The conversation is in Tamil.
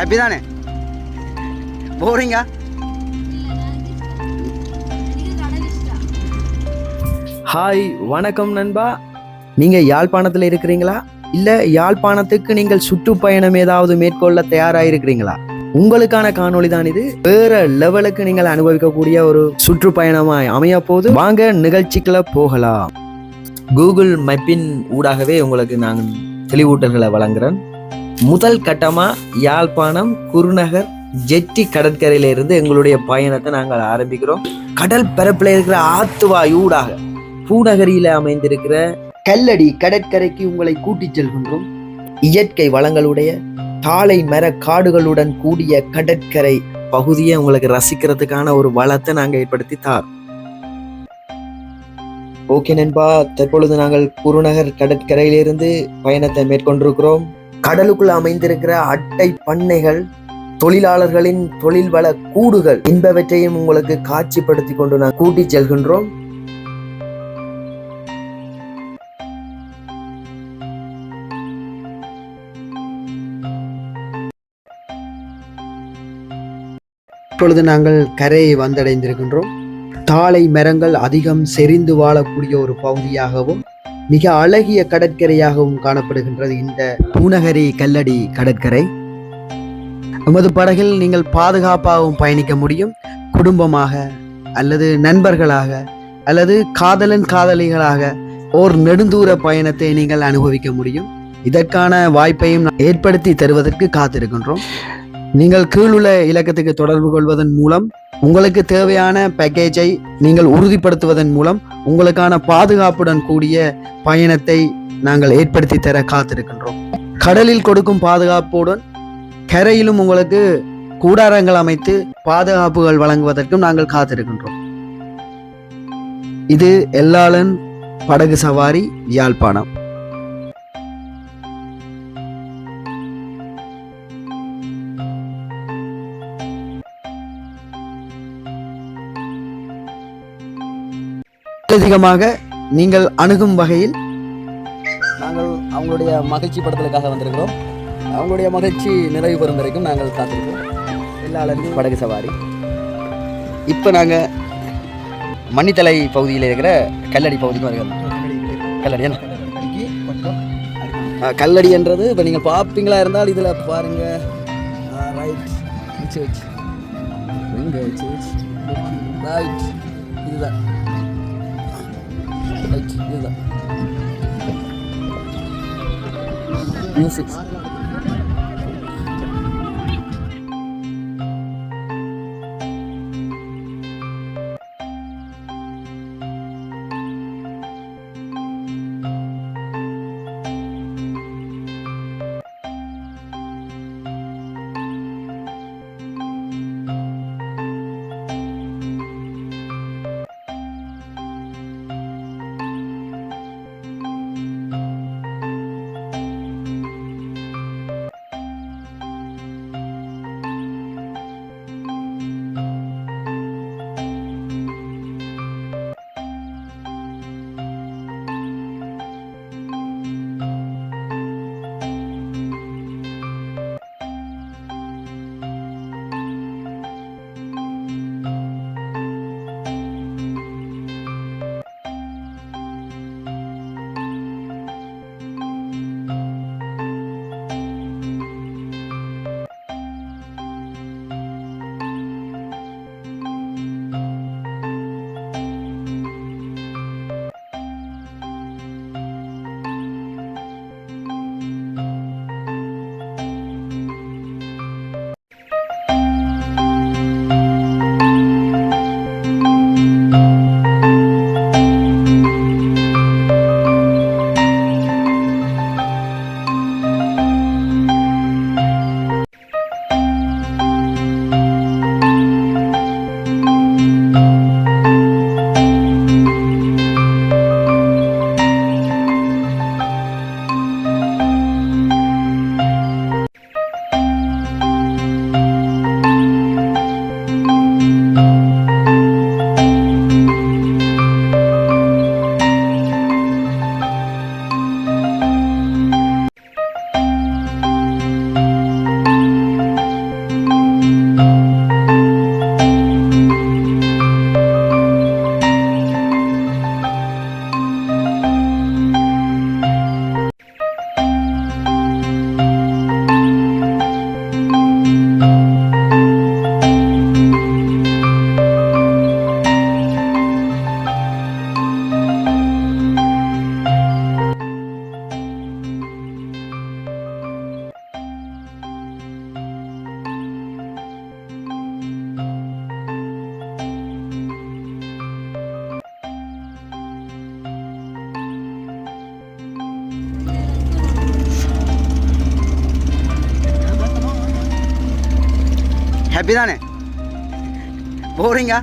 ஹாப்பி தானே? போறீங்க? ஹாய், வணக்கம் நண்பா. நீங்கள் யாழ்ப்பாணத்தில் இருக்கிறீங்களா? இல்லை யாழ்ப்பாணத்துக்கு நீங்கள் சுற்றுப்பயணம் ஏதாவது மேற்கொள்ள தயாராக இருக்கிறீங்களா? உங்களுக்கான காணொளி தான் இது. வேற லெவலுக்கு நீங்கள் அனுபவிக்கக்கூடிய ஒரு சுற்றுப்பயணமாய் அமைய போது வாங்க நிகழ்ச்சிக்குள்ள போகலாம். கூகுள் மேப்பின் ஊடாகவே உங்களுக்கு நான் தெளிவூட்டல்களை வழங்குறேன். முதல் கட்டமாக யாழ்ப்பாணம் குருநகர் ஜெட்டி கடற்கரையிலிருந்து எங்களுடைய பயணத்தை நாங்கள் ஆரம்பிக்கிறோம். கடல் பரப்பில் இருக்கிற ஆத்துவாய் ஊடாக பூநகரியில் அமைந்திருக்கிற கல்லடி கடற்கரைக்கு உங்களை கூட்டிச் செல்கின்றோம். இயற்கை வளங்களுடைய தாழை மர காடுகளுடன் கூடிய கடற்கரை பகுதியை உங்களுக்கு ரசிக்கிறதுக்கான ஒரு வளத்தை நாங்கள் ஏற்படுத்தி தார். ஓகே நண்பா, தற்பொழுது நாங்கள் குருநகர் கடற்கரையிலிருந்து பயணத்தை மேற்கொண்டிருக்கிறோம். கடலுக்குள் அமைந்திருக்கிற அட்டை பண்ணைகள், தொழிலாளர்களின் தொழில் வள கூடுகள் என்பவற்றையும் உங்களுக்கு காட்சிப்படுத்தி கொண்டு நான் கூட்டிச் செல்கின்றோம். இப்பொழுது நாங்கள் கரையை வந்தடைந்திருக்கின்றோம். தாழை மரங்கள் அதிகம் செறிந்து வாழக்கூடிய ஒரு பகுதியாகவும் மிக அழகிய கடற்கரையாகவும் காணப்படுகின்றது இந்த பூநகரி கல்லடி கடற்கரை. எமது படகில் நீங்கள் பாதுகாப்பாகவும் பயணிக்க முடியும். குடும்பமாக அல்லது நண்பர்களாக அல்லது காதலன் காதலிகளாக ஓர் நெடுந்தூர பயணத்தை நீங்கள் அனுபவிக்க முடியும். இதற்கான வாய்ப்பையும் ஏற்படுத்தி தருவதற்கு காத்திருக்கின்றோம். நீங்கள் கீழுள்ள இலக்கத்துக்கு தொடர்பு கொள்வதன் மூலம் உங்களுக்கு தேவையான பேக்கேஜை நீங்கள் உறுதிப்படுத்துவதன் மூலம் உங்களுக்கான பாதுகாப்புடன் கூடிய பயணத்தை நாங்கள் ஏற்படுத்தி தர காத்திருக்கின்றோம். கடலில் கொடுக்கும் பாதுகாப்புடன் கரையிலும் உங்களுக்கு கூடாரங்கள் அமைத்து பாதுகாப்புகள் வழங்குவதற்கும் நாங்கள் காத்திருக்கின்றோம். இது எல்லாளன் படகு சவாரி யாழ்ப்பாணம். அதிகமாக நீங்கள் அணுகும் வகையில் நாங்கள் அவங்களுடைய மகிழ்ச்சி படத்திற்காக வந்திருக்கிறோம். அவங்களுடைய மகிழ்ச்சி நிறைவு பெறும் வரைக்கும் நாங்கள் காத்திருக்கோம். எல்லாரும் படகு சவாரி. இப்போ நாங்கள் மணித்தலை பகுதியில் இருக்கிற கல்லடி பகுதிக்கு வருகிறோம். கல்லடி கல்லடி என்றது இப்போ நீங்கள் பார்ப்பீங்களா இருந்தால் இதில் பாருங்க. ரைட், ரைட், இதுதான் இதுதான் மியூசிக். ஹாப்பி தானே? போறீங்க?